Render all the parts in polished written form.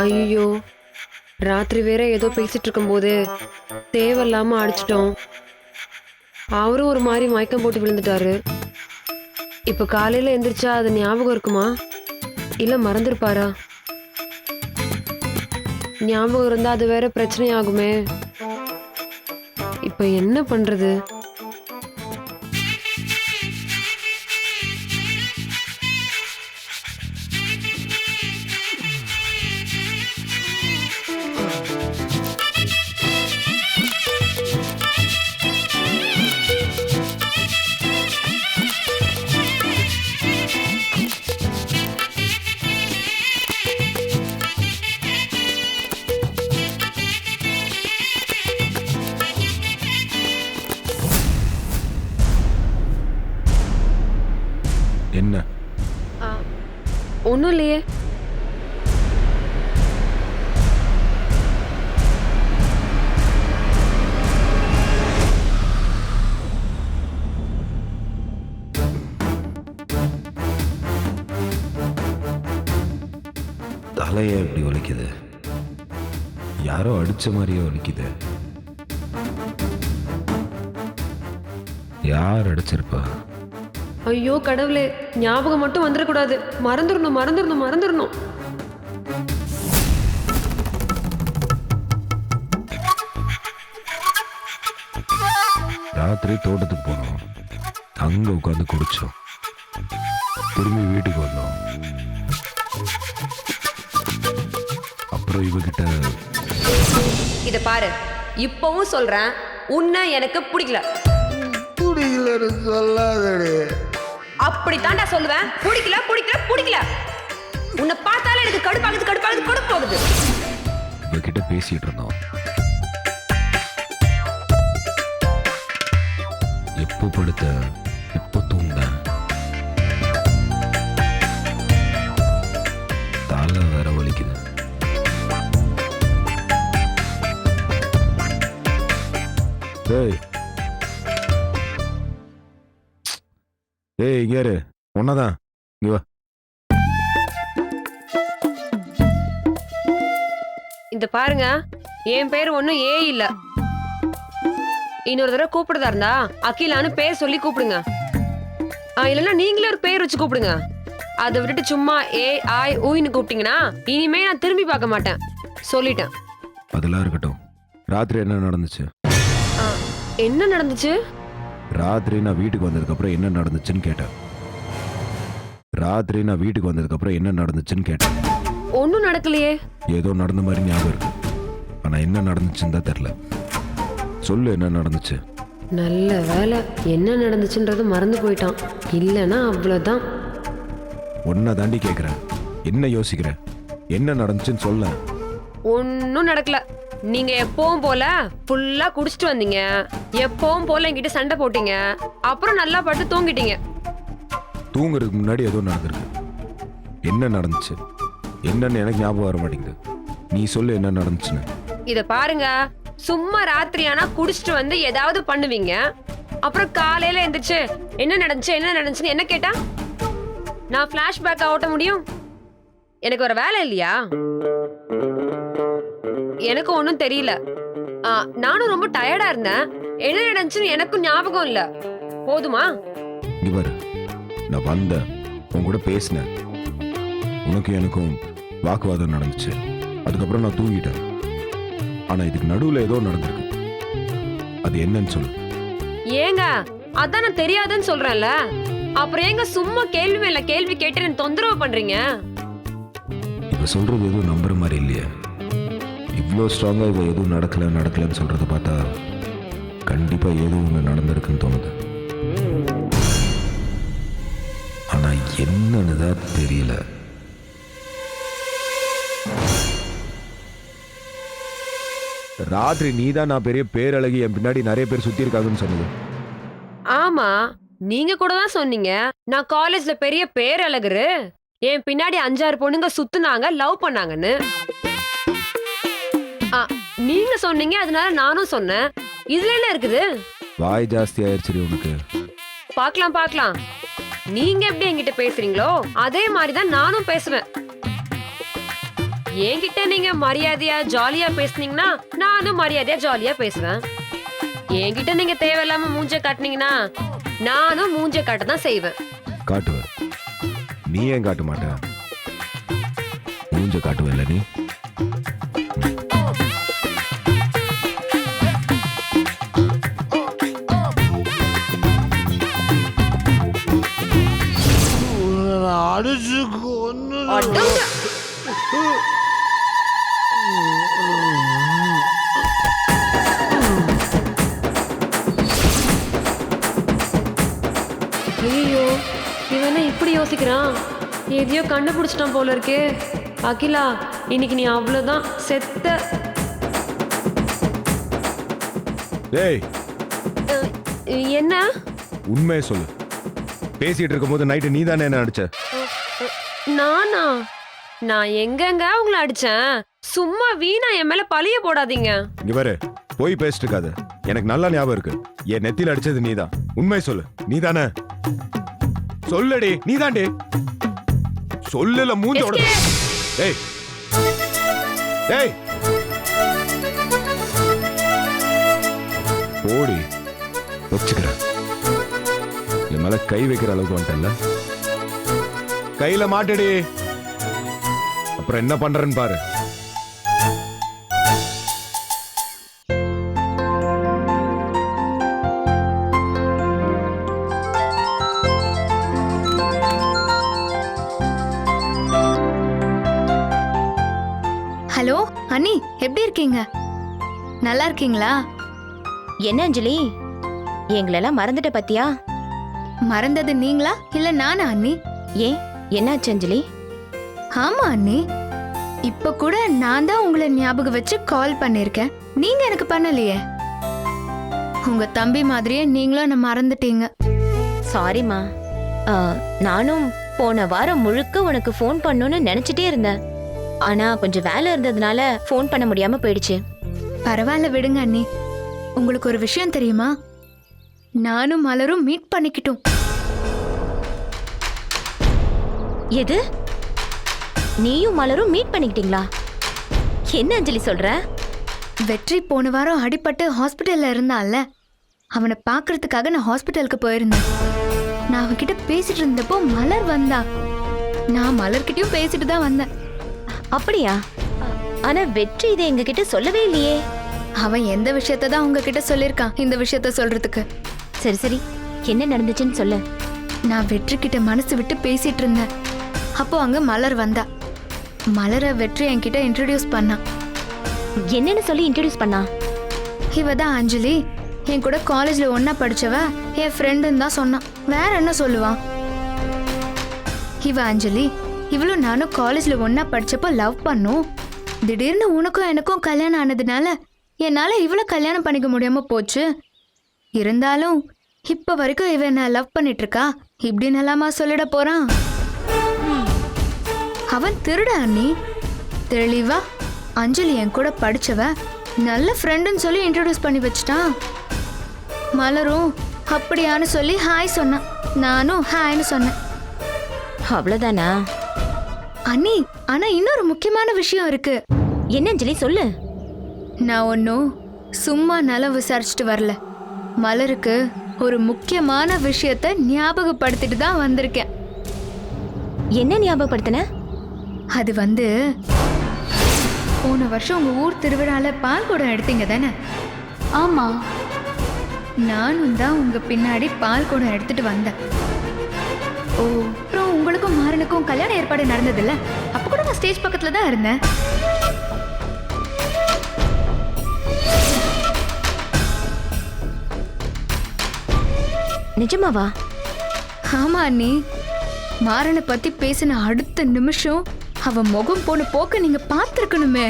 ஐயோ, ராத்திரி வேற ஏதோ பேசிட்டு இருக்கும்போது தேவையில்லாம அடிச்சிட்டோம். அவரும் ஒரு மாதிரி மயக்கம் போட்டு விழுந்துட்டாரு. இப்ப காலையில எந்திரிச்சா அது ஞாபகம் இருக்குமா இல்ல மறந்துருப்பாரா? ஞாபகம் இருந்தா அது வேற பிரச்சனை ஆகுமே. இப்ப என்ன பண்றது? என்ன? ஒன்னும் இல்லையே. தலையை எப்படி வலிக்குது? யாரோ அடிச்ச மாதிரியே வலிக்குது. யார் அடிச்சிருப்பா? ஐயோ கடவுளே, ஞாபகம் மட்டும் வந்துடக்கூடாது. மறந்துடணும் மறந்துடணும் மறந்துடணும். ராத்திரி தோட்டத்துக்கு போனோம், அங்க உட்காந்து குடிச்சோம், திரும்பி வீட்டுக்கு வந்தோம். அப்புறம் இவகிட்ட இத பாரு, இப்பவும் சொல்றேன், உன்னை எனக்கு பிடிக்கல. பிடிக்கலன்னு சொல்லாதே. அப்படித்தான்டா சொல்லுவேன். பிடிக்கல பிடிக்கல பிடிக்கல. உன்னை பார்த்தாலே எனக்கு கடுப்பாகுது கடுப்பாகுது கடுப்பு போகுது. இவகிட்ட பேசிட்டு இருந்தோம். எப்போ படுத்த, எப்போ தூங்க, தலை வேற வலிக்குது. ஏய் ஏய், இங்க யாரு? ஒன்னதான் இங்க வா. இந்த பாருங்க, என் பேர் ஒண்ணும் ஏ இல்ல. இன்னொரு தடவை கூப்பிடுறதா இருந்தா அகிலான்னு பேர் சொல்லி கூப்பிடுங்க. இல்லைன்னா நீங்களே ஒரு பேர் வச்சு கூப்பிடுங்க. அதை விட்டுட்டு சும்மா ஏ ஆய் ஊயின்னு கூப்பிட்டீங்கன்னா இனிமே நான் திரும்பி பார்க்க மாட்டேன், சொல்லிட்டேன். அதெல்லாம் இருக்கட்டும். ராத்திரி என்ன நடந்துச்சு? என்ன நடந்துச்சு? ராத்திரி நான் வீட்டுக்கு வந்ததுக்கு அப்புறம் என்ன நடந்துச்சுன்னு கேட்டேன். ராத்திரி நான் வீட்டுக்கு வந்ததுக்கு அப்புறம் என்ன நடந்துச்சுன்னு கேட்டேன். ஒன்னும் நடக்கலையே. ஏதோ நடந்த மாதிரி ஞாபகம் இருக்கு, ஆனா என்ன நடந்துச்சுன்னு தான் தெரியல. சொல்லு, என்ன நடந்துச்சு? நல்ல வேலை, என்ன நடந்துச்சுன்றது மறந்து போயிட்டான். இல்லைன்னா அவ்வளவுதான். ஒன்ன தாண்டி கேக்குறேன், என்ன யோசிக்கிற? என்ன நடந்துச்சுன்னு சொல்ல. ஒன்னும் நடக்கல. நீங்க எப்பவும் போல ஃபுல்லா குடிச்சிட்டு வந்தீங்க, எப்பவும் போல என்கிட்ட சண்டை போட்டீங்க, அப்புறம் நல்லா பட்டு தூங்கிட்டீங்க. தூங்குறதுக்கு முன்னாடி ஏதோ நடந்திருக்கு. என்ன நடந்துச்சு? என்னன்னு எனக்கு ஞாபகம் வர மாட்டேங்குது. நீ சொல்லு, என்ன நடந்துச்சுன்னு. இத பாருங்க, சும்மா ராத்திரியானா குடிச்சிட்டு வந்து ஏதாவது பண்ணுவீங்க, அப்புறம் காலையில எந்திரிச்சு என்ன நடந்துச்சுன்னு என்ன கேட்டா நான் பிளாஷ்பேக் ஓட்ட முடியும்? எனக்கு ஒரு வேலை இல்லையா? எனக்கு ஒன்னும் தெரியல. நானும் ரொம்ப டயர்டா இருந்தேன். என்ன நடந்துச்சுன்னு எனக்கும் ஞாபகம் இல்ல. போதுமா? இங்க பாரு, நான் வந்தேன், உன் கூட பேசினேன், உனக்கு எனக்கும் வாக்குவாதம் நடந்துச்சு. அதுக்கப்புறம் நான் தூங்கிட்டேன். ஆனா இதுக்கு நடுவுல ஏதோ நடந்திருக்கு. அது என்னன்னு சொல்லு. ஏங்க, அதான் நான் தெரியாதுன்னு சொல்றேன்ல. அப்புறம் ஏங்க சும்மா கேள்வி மேல கேள்வி கேட்டு என்ன தொந்தரவு பண்றீங்க? இப்ப சொல்றது எதுவும் நம்புற மாதிரி இல்லையே. இவ்வளோ ஸ்ட்ராங்கா இவ எதுவும் நடக்கலன்னு சொல்றத பார்த்தா கண்டிப்பா ஏதோ ஒன்று நடந்திருக்குன்னு தோணுது. ஆனா என்னன்னு தான் தெரியல. ராத்திரி நீதான் நான் பெரிய பேரழகி, என் பின்னாடி நிறைய பேர் சுத்தி இருக்காங்கன்னு சொன்னது. ஆமா, நீங்க கூட தான் சொன்னீங்க நான் காலேஜ்ல பெரிய பேரழகரு, என் பின்னாடி 5-6 பொண்ணுங்க சுத்துனாங்க, லவ் பண்ணாங்கன்னு. நீங்க சொன்னீங்க, அதனால நானும் சொன்னேன். இதுல என்ன இருக்குது? வாய் ஜாஸ்தி ஆயிடுச்சு உனக்கு. பார்க்கலாம் பார்க்கலாம். நீங்க எப்படி என்கிட்ட பேசுறீங்களோ அதே மாதிரிதான் நானும் பேசுவேன். என்கிட்ட நீங்க மரியாதையா ஜாலியா பேசுனீங்கன்னா நானும் மரியாதையா ஜாலியா பேசுவேன். என்கிட்ட நீங்க தேவையில்லாம மூஞ்ச காட்டினீங்கன்னா நானும் மூஞ்ச காட்ட தான் செய்வேன். காட்டுவ. நீ ஏன் காட்ட மாட்ட? மூஞ்ச காட்டுவ இல்ல நீ? அடிச்சு கொன்னு அடங்க. ஐயோ, இவனை இப்படி யோசிக்கிறான். எதையோ கண்டுபிடிச்சிட்டான் போல இருக்கே. அகிலா, இன்னைக்கு நீ அவ்வளவுதான் செத்த. டேய், அஹ், என்ன? உண்மையை சொல்லு. பேசிட்டு இருக்கும்போது நைட்டு நீ தானே என்ன அடிச்ச? நானா? நான் எங்கங்க உங்களை அடிச்சேன்? சும்மா வீணா என் மேல பழிய போடாதீங்க. இங்க பாரு, போய் பேசிட்டு இருக்காத. எனக்கு நல்லா ஞாபகம் இருக்கு. என் நெத்தியில அடிச்சது நீதான். உண்மை சொல்லு. நீ தானே? சொல்லுடி. நீ தாண்டி. சொல்லுல மூஞ்சோட. டேய் டேய், போடி. வச்சுக்கிறேன். என் மேல கை வைக்கிற அளவுக்கு வந்துட்டல. கையில மாட்டடி. அப்புறம் என்ன பண்றேன்னு பாரு. ஹலோ அண்ணி, எப்படி இருக்கீங்க? நல்லா இருக்கீங்களா? என்ன அஞ்சலி, எங்களெல்லாம் மறந்துட்ட பத்தியா? மறந்தது நீங்களா இல்ல நானா அண்ணி? ஏன், என்னாச்சு அஞ்சலி? ஆமா அண்ணி, இப்ப கூட நான் தான் உங்களை ஞாபகம் வச்சு கால் பண்ணிருக்கேன். நீங்க எனக்கு பண்ணலையே. உங்க தம்பி மாதிரியே நீங்களும் என்ன மறந்துட்டீங்க. சாரிம்மா. நானும் போன வாரம் முழுக்க உனக்கு ஃபோன் பண்ணணும்னு நினைச்சிட்டே இருந்தேன். ஆனா கொஞ்சம் வேலை இருந்ததுனால ஃபோன் பண்ண முடியாம போயிடுச்சு. பரவாயில்ல விடுங்க அண்ணி. உங்களுக்கு ஒரு விஷயம் தெரியுமா? நானும் மலரும் மீட் பண்ணிக்கிட்டோம். எது? நீயும் மலரும் மீட் பண்ணிக்கிட்டீங்களா? என்ன அஞ்சலி சொல்ற? வெற்றி போன வாரம் அடிபட்டு ஹாஸ்பிட்டல்ல இருந்தான்ல, அவனை பார்க்கறதுக்காக நான் ஹாஸ்பிட்டலுக்கு போயிருந்தேன். நான் அவன்கிட்ட பேசிட்டு இருந்தப்போ மலர் வந்தா. நான் மலர்கிட்டயும் பேசிட்டு தான் வந்தேன். அப்படியா? ஆனா வெற்றி இதை எங்ககிட்ட சொல்லவே இல்லையே. அவன் எந்த விஷயத்த தான் உங்ககிட்ட சொல்லியிருக்கான் இந்த விஷயத்த சொல்றதுக்கு? சரி சரி, என்ன நடந்துச்சுன்னு சொல்லு. நான் வெற்றி கிட்ட மனசு விட்டு பேசிட்டு இருந்தேன். அப்போ அங்க மலர் வந்தா. மலரை வெற்றி என்கிட்ட இன்ட்ரடியூஸ் பண்ணா. என்னன்னு சொல்லி இன்ட்ரடியூஸ் பண்ணா? இவ தான் அஞ்சலி, என் கூட காலேஜ்ல ஒன்னா படிச்சவ, என் ஃப்ரெண்டுன்னு தான் சொன்னான். வேற என்ன சொல்லுவான்? இவ அஞ்சலி, இவளும் நானும் காலேஜ்ல ஒன்னா படிச்சப்போ லவ் பண்ணோம். திடீர்னு உனக்கும் எனக்கும் கல்யாணம் ஆனதுனால என்னால இவளை கல்யாணம் பண்ணிக்க முடியாம போச்சு. இருந்தாலும் இப்ப வரைக்கும் இவ என்ன லவ் பண்ணிட்டு இருக்கா. இப்படி நல்லாமா சொல்லிட போறான்? அவன் திருட அண்ணி. தெளிவா அஞ்சலி என் கூட படிச்சவ, நல்ல ஃப்ரெண்டுன்னு சொல்லி இன்ட்ரடியூஸ் பண்ணி வச்சுட்டான். மலரும் அப்படியான்னு சொல்லி ஹாய் சொன்னான். நானும் ஹாய்னு சொன்னேன். அவ்வளவுதானா? அண்ணி, ஆனா இன்னொரு முக்கியமான விஷயம் இருக்கு. என்ன அஞ்சலி சொல்லு. நான் ஒன்னும் சும்மா நலம் விசாரிச்சுட்டு வரல. மலருக்கு ஒரு முக்கியமான விஷயத்த ஞாபகப்படுத்திட்டு தான் வந்திருக்கேன். என்ன ஞாபகப்படுத்தின? அது வந்து, போன வருஷம் உங்க ஊர் திருவிழால பால் குடம் எடுத்தீங்க தானே? ஆமா, நானும் தான் உங்க பின்னாடி பால் குடம் எடுத்துட்டு வந்தேன். ஓ, அப்புறம் உங்களுக்கும் மாறனுக்கும் கல்யாண ஏற்பாடு நடந்ததில்ல, அப்ப கூட நான் ஸ்டேஜ் பக்கத்துல தான் இருந்தேன். நிஜமாவா? ஆமா அண்ணி, மாறனை பத்தி பேசின அடுத்த நிமிஷம் அவன் முகம் போன போக்க நீங்க பார்த்திருக்கணுமே.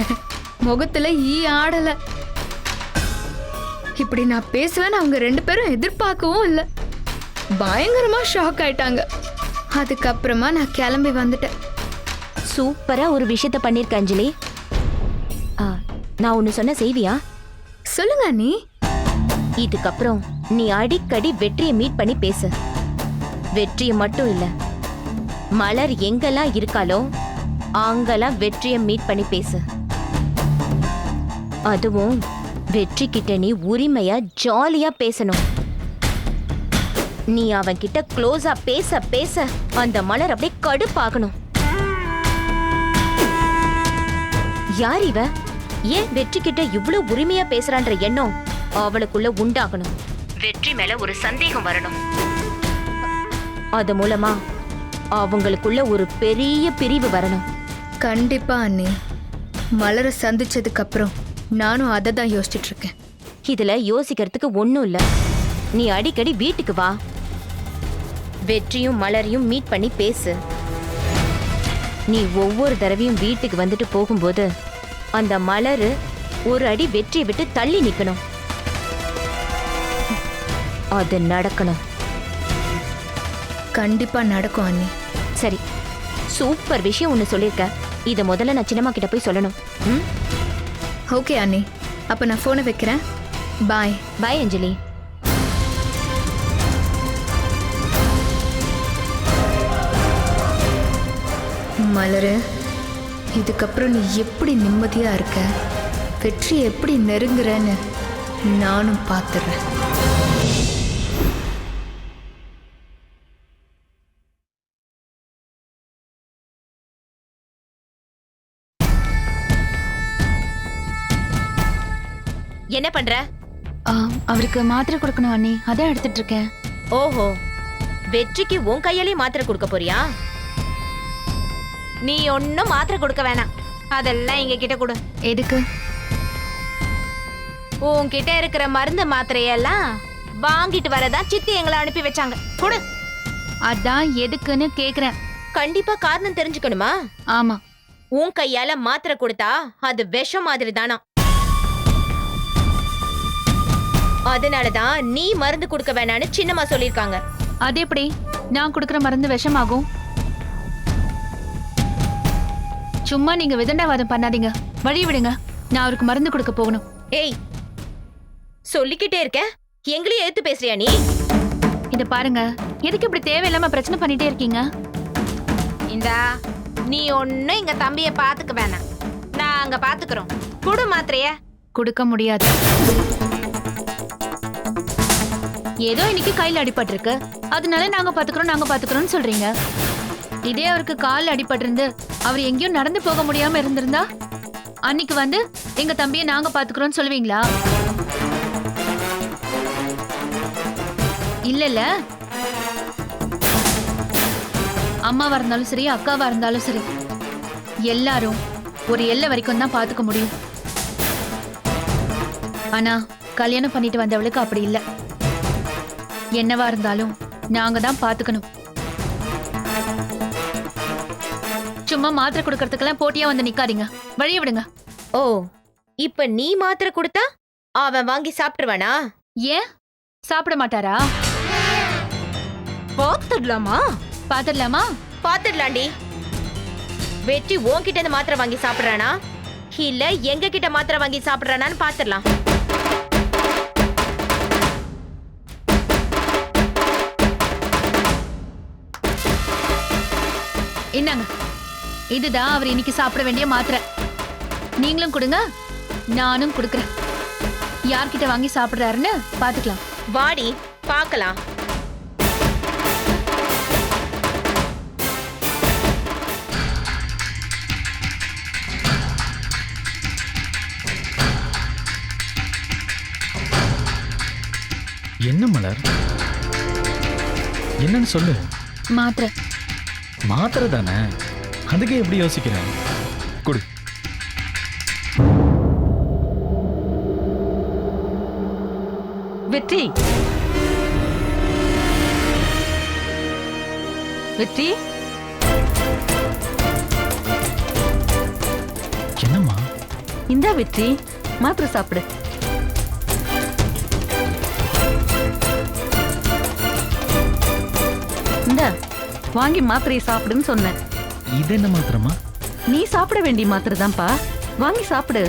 முகத்துல ஈ ஆடல. இப்படி நான் பேசுவேன்னு அவங்க ரெண்டு பேரும் எதிர்பார்க்கவும் இல்லை. பயங்கரமா ஷாக் ஆயிட்டாங்க. அதுக்கப்புறமா நான் கிளம்பி வந்துட்டேன். சூப்பரா ஒரு விஷயத்த பண்ணிருக்க அஞ்சலி. நான் ஒன்னு சொன்ன செய்வியா? சொல்லுங்க அண்ணி. இதுக்கப்புறம் நீ அடிக்கடி வெற்றியை மீட் பண்ணி பேசு. வெற்றியை மட்டும் இல்ல, மலர் எங்கெல்லாம் இருக்காளோ அங்கெல்லாம் வெற்றியை மீட் பண்ணி பேசு. அதுவும் வெற்றி கிட்ட நீ உரிமையா ஜாலியா பேசணும். நீ அவன் கிட்ட க்ளோஸா பேச பேச அந்த மலர் அப்படியே கடுப்பாகணும். யார் இவ? ஏன் வெற்றி கிட்ட இவ்வளவு உரிமையா பேசுறான்ற எண்ணம் அவளுக்குள்ள உண்டாகணும். வெற்றி மேல ஒரு சந்தேகம் வரணும். அது மூலமா அவங்களுக்குள்ள ஒரு பெரிய பிரிவு வரணும். கண்டிப்பா அண்ணி. மலரை சந்திச்சதுக்கு அப்புறம் நானும் அதை தான் யோசிச்சுட்டு இருக்கேன். இதுல யோசிக்கிறதுக்கு ஒண்ணும் இல்ல. நீ அடிக்கடி வீட்டுக்கு வா. வெற்றியும் மலரையும் மீட் பண்ணி பேசு. நீ ஒவ்வொரு தடவையும் வீட்டுக்கு வந்துட்டு போகும்போது அந்த மலரு ஒரு அடி வெற்றியை விட்டு தள்ளி நிக்கணும். அது நடக்கணும். கண்டிப்பா நடக்கும் அண்ணி. சரி, சூப்பர் விஷயம் ஒன்னு சொல்லிருக்க. இத முதல்ல நான் சின்னம்மா கிட்ட போய் சொல்லணும். ஓகே அண்ணி, அப்ப நான் போனை வைக்கிறேன். பாய். பாய் அஞ்சலி. மலரு, இதுக்கப்புறம் நீ எப்படி நிம்மதியா இருக்க, வெற்றி எப்படி நெருங்குறன்னு நானும் பார்த்துடுறேன். என்ன பண்ற? அவருக்கு மாத்திரை கொடுக்கணும் அண்ணி, அதான் எடுத்துட்டு இருக்கேன். ஓஹோ, வெற்றிக்கு உன் கையாலே மாத்திரை கொடுக்க போறியா? நீ ஒன்னும் மாத்திரை கொடுக்க வேணாம். அதெல்லாம் எங்க கிட்ட கொடு. எதுக்கு? உன்கிட்ட இருக்கிற மருந்து மாத்திரையெல்லாம் வாங்கிட்டு வரதா சித்தி எங்களை அனுப்பி வச்சாங்க. கொடு. அதான் எதுக்குன்னு கேக்குறேன். கண்டிப்பா காரணம் தெரிஞ்சுக்கணுமா? ஆமா. உன் கையால மாத்திரை கொடுத்தா அது விஷம் மாதிரி தானா. அதனாலதான் நீ மருந்து கொடுக்க வேணான்னு சின்னம்மா சொல்லிருக்காங்க. அது எப்படி நான் கொடுக்கற மருந்து விஷமாகும்? சும்மா நீங்க விதண்டாவாதம் பண்ணாதீங்க. வழி விடுங்க, நான் அவருக்கு மருந்து கொடுக்க போகணும். ஏய், சொல்லிக்கிட்டே இருக்க, எங்களையும் எடுத்து பேசுறியா நீ? இத பாருங்க, எதுக்கு இப்படி தேவையில்லாம பிரச்சனை பண்ணிட்டே இருக்கீங்க? இந்தா, நீ ஒன்னும் எங்க தம்பிய பாத்துக்க வேணாம், நாங்க பாத்துக்கிறோம். குடு மாத்திரைய. கொடுக்க முடியாது. ஏதோ இன்னைக்கு கையில அடிபட்டிருக்கு, அதனால நாங்க பாத்துக்கிறோம்னு சொல்றீங்க. இதே அவருக்கு கால் அடிபட்டிருந்து அவர் எங்கேயும் நடந்து போக முடியாம இருந்திருந்தா அன்னைக்கு வந்து எங்க தம்பியை நாங்க பாத்துக்கிறோம்னு சொல்லுவீங்களா? இல்ல அம்மாவா இருந்தாலும் சரி, அக்காவா இருந்தாலும் சரி, எல்லாரும் ஒரு எல்லை வரைக்கும் தான் பாத்துக்க முடியும். ஆனா கல்யாணம் பண்ணிட்டு வந்தவளுக்கு அப்படி இல்ல. என்னவா இருந்தாலும் நாங்க தான் பாத்துக்கணும். சும்மா மாத்திரை கொடுக்கறதுக்கெல்லாம் போட்டியா வந்து நிக்காதீங்க, வழிய விடுங்க. ஓ, இப்ப நீ மாத்திரை கொடுத்தா அவன் வாங்கி சாப்பிட்டுருவானா? ஏன் சாப்பிட மாட்டாரா? பாத்துடலாமா? பாத்துடலாமா? பாத்துடலாண்டி. வெற்றி உன்கிட்ட இருந்து மாத்திரை வாங்கி சாப்பிடுறானா இல்ல எங்க கிட்ட மாத்திரை வாங்கி சாப்பிடுறானான்னு பாத்துடலாம். என்னங்க, இதுதான் அவர் இன்னைக்கு சாப்பிட வேண்டிய மாத்திரை. நீங்களும் கொடுங்க, நானும் கொடுக்கறேன். யார்கிட்ட வாங்கி சாப்பிடுறாருன்னு பாத்துக்கலாம். வாடி பாக்கலாம். என்ன மலர், என்னன்னு சொல்லு. மாத்திரை. மாத்திரை தானே, அதுக்கே எப்படி யோசிக்கிறேன்? கொடு. வெற்றி, வெற்றி, என்னம்மா? இந்தா வெற்றி, மாத்திரை சாப்பிடு. இந்தா வாங்கி மாத்திரையை சாப்பிடுன்னு சொன்னேன். இது என்ன மாத்திரமா? நீ சாப்பிட வேண்டிய மாத்திரை தான்ப்பா, வாங்கி சாப்பிடு.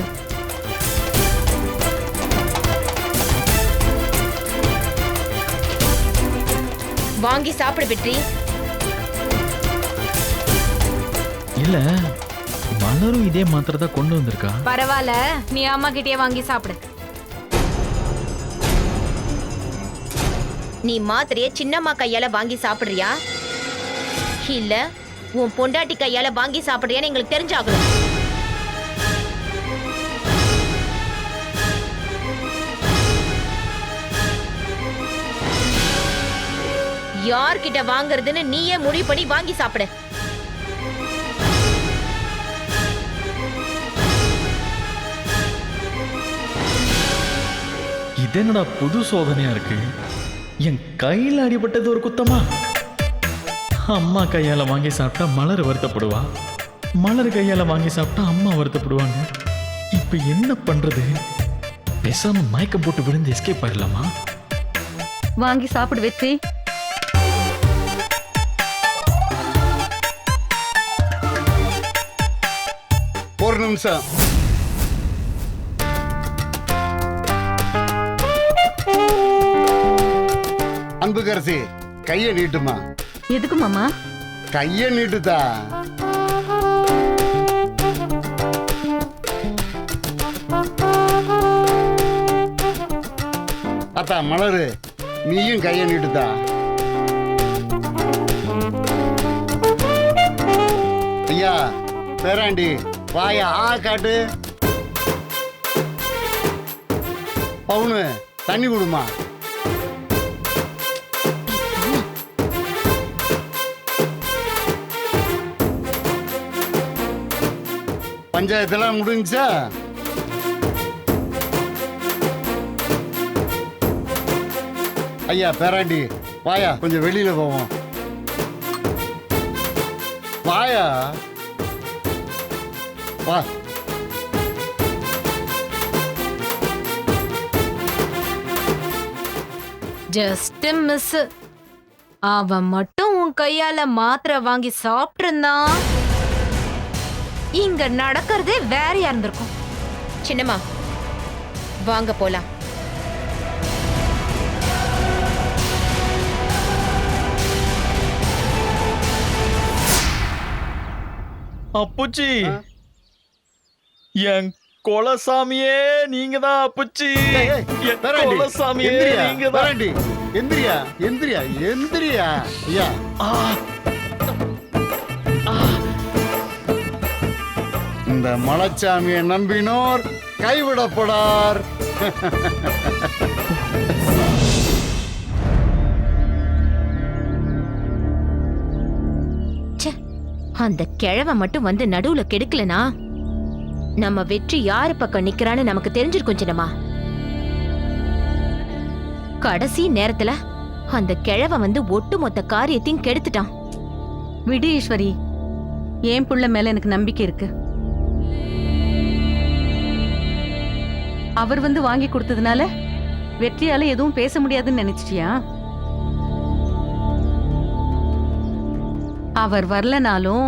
வாங்கி சாப்பிடு வெற்றி. இல்ல, மலரும் இதே மாத்திரை தான் கொண்டு வந்திருக்கா. பரவாயில்ல, நீ அம்மா கிட்டயே வாங்கி சாப்பிடு. நீ மாத்திரைய சின்னம்மா கையால வாங்கி சாப்பிடுறியா இல்ல உன் பொண்டாட்டி கையால வாங்கி சாப்பிடுறியான்னு எங்களுக்கு தெரிஞ்சாகணும். யார்கிட்ட வாங்குறதுன்னு நீயே முடிவு பண்ணி வாங்கி சாப்பிடு. இது என்னடா புது சோதனையா இருக்கு. என் கையில் அடிபட்டது ஒரு குத்தமா? அம்மா கையால வாங்கி சாப்பிட்டா மலர் வருத்தப்படுவா, மலர் கையால வாங்கி சாப்பிட்டா அம்மா வருத்தப்படுவாங்க. இப்ப என்ன பண்றது? பேசாம மயக்கம் போட்டு விழுந்து எஸ்கேப் ஆயிடலாமா? வாங்கி சாப்பிடு வெற்றி. ஒரு நிமிஷம். அன்புக்கரசி, கைய நீட்டுமா. எதுக்கு மாமா? கைய நீட்டுதா. அத்தா மலரு, நீயும் கைய நீட்டுதா. ஐயா பேராண்டி, வாயா ஆ காட்டு. பவுனு, தண்ணி கொடுமா. பஞ்சாயத்தெல்லாம் முடிஞ்சா? ஐயா பேராண்டி, வாயா கொஞ்சம் வெளியில போவோம். வாயா வா. Just miss. அவன் மட்டும் உன் கையால மாத்திரை வாங்கி சாப்பிட்டிருந்தான், இங்க நடக்கிறதே வேறையா இருந்திருக்கும். சின்னம்மா வாங்க போலாம். அப்புச்சி, என் கொலசாமியே நீங்க தான் அப்புச்சி. என் கொலசாமியே நீங்க தான். பேராண்டி எந்திரியா எந்திரியா எந்திரியா. ஐயா இந்த மலைச்சாமியை நம்பினோர் கைவிடப்படார். அந்த கிழவ மட்டும் வந்து நடுவுல கெடுக்கலனா நம்ம வெற்றி யாரு பக்கம் நிக்கிறான்னு நமக்கு தெரிஞ்சிருக்கும் சின்னம்மா. கடைசி நேரத்துல அந்த கிழவ வந்து ஒட்டுமொத்த காரியத்தையும் கெடுத்துட்டான். விடு ஈஸ்வரி, என் புள்ள மேல எனக்கு நம்பிக்கை இருக்கு. அவர் வந்து வாங்கி கொடுத்ததுனால வெற்றியால எதுவும் பேச முடியாதுன்னு நினைச்சிட்டியா? அவர் வரலனாலும்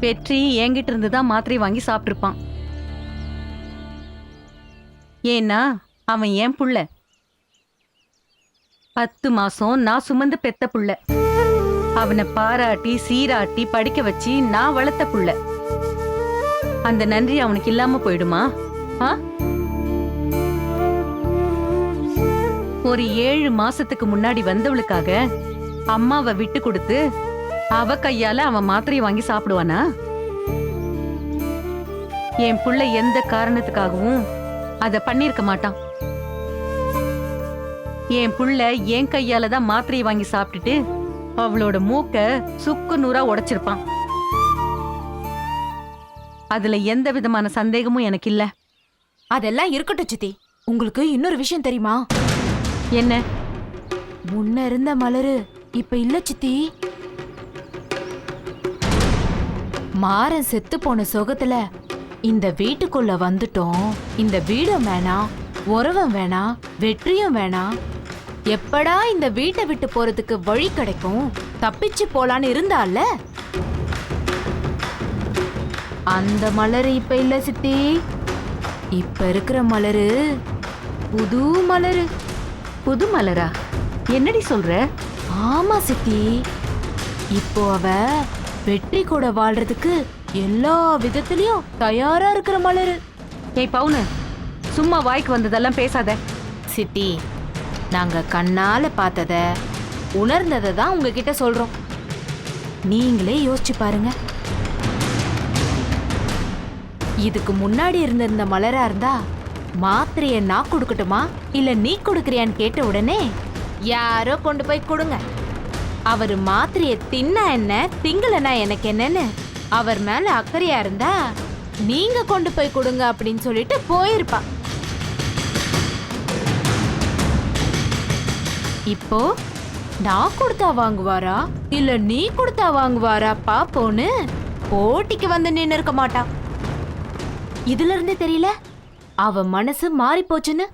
வெற்றி என்கிட்ட இருந்து தான் மாத்திரை வாங்கி சாப்பிட்டிருப்பான். ஏன்னா அவன் என் புள்ள. 10 மாசம் நான் சுமந்து பெத்த புள்ள. அவனை பாராட்டி சீராட்டி படிக்க வச்சு நான் வளர்த்த புள்ள. அந்த நன்றி அவனுக்கு இல்லாம போயிடுமா? ஒரு 7 மாசத்துக்கு முன்னாடி வந்தவளுக்காக அம்மாவை விட்டு கொடுத்து அவ கையால அவன் மாத்திரையை வாங்கி சாப்பிடுவானா? என் புள்ள எந்த காரணத்துக்காகவும் அத பண்ணிருக்க மாட்டான். என் புள்ள என் கையால தான் மாத்திரையை வாங்கி சாப்பிட்டுட்டு அவளோட மூக்க சுக்கு நூறா உடைச்சிருப்பான். அதுல எந்த விதமான சந்தேகமும் எனக்கு இல்ல. அதெல்லாம் இருக்கட்டும் சித்தி. உங்களுக்கு இன்னொரு விஷயம் தெரியுமா? என்ன? முன்ன இருந்த மலரு இப்ப இல்ல சித்தி. மாறன் செத்து போன சோகத்துல இந்த வீட்டுக்குள்ள வந்துட்டோம். இந்த வீடும் வேணாம், உறவும் வேணாம், வெற்றியும் வேணாம். எப்படா இந்த வீட்டை விட்டு போறதுக்கு வழி கிடைக்கும், தப்பிச்சு போலான்னு இருந்தால அந்த மலரு இப்ப இல்ல சித்தி. இப்ப இருக்கிற மலரு புது மலரு. புது மலரா? என்னடி சொல்ற? ஆமா சித்தி. இப்போ அவ வெற்றி கூட வாழ்றதுக்கு எல்லா விதத்திலயும் தயாரா இருக்கிற மலரு. ஏய் பவுனு, சும்மா வாய்க்கு வந்ததெல்லாம் பேசாத. சித்தி, நாங்க கண்ணால பார்த்தத உணர்ந்ததை தான் உங்ககிட்ட சொல்றோம். நீங்களே யோசிச்சு பாருங்க. இதுக்கு முன்னாடி இருந்திருந்த மலரா இருந்தா மாத்திரைய நான் கொடுக்கட்டுமா இல்ல நீ கொடுக்கறியான்னு கேட்ட உடனே யாரோ கொண்டு போய் கொடுங்க, அவர் மாத்திரைய தின்னா என்ன திங்கலனா எனக்கு என்னன்னு அவர் மேல அக்கறையா இருந்தா நீங்க கொண்டு போய் கொடுங்க அப்படின்னு சொல்லிட்டு போயிருப்பா. இப்போ நான் கொடுத்தா வாங்குவாரா இல்ல நீ கொடுத்தா வாங்குவாரா பாப்போன்னு போட்டிக்கு வந்து நின்னு இருக்க மாட்டா. இதுல இருந்தே தெரியல அவ மனசு மாறி போச்சுன்னு.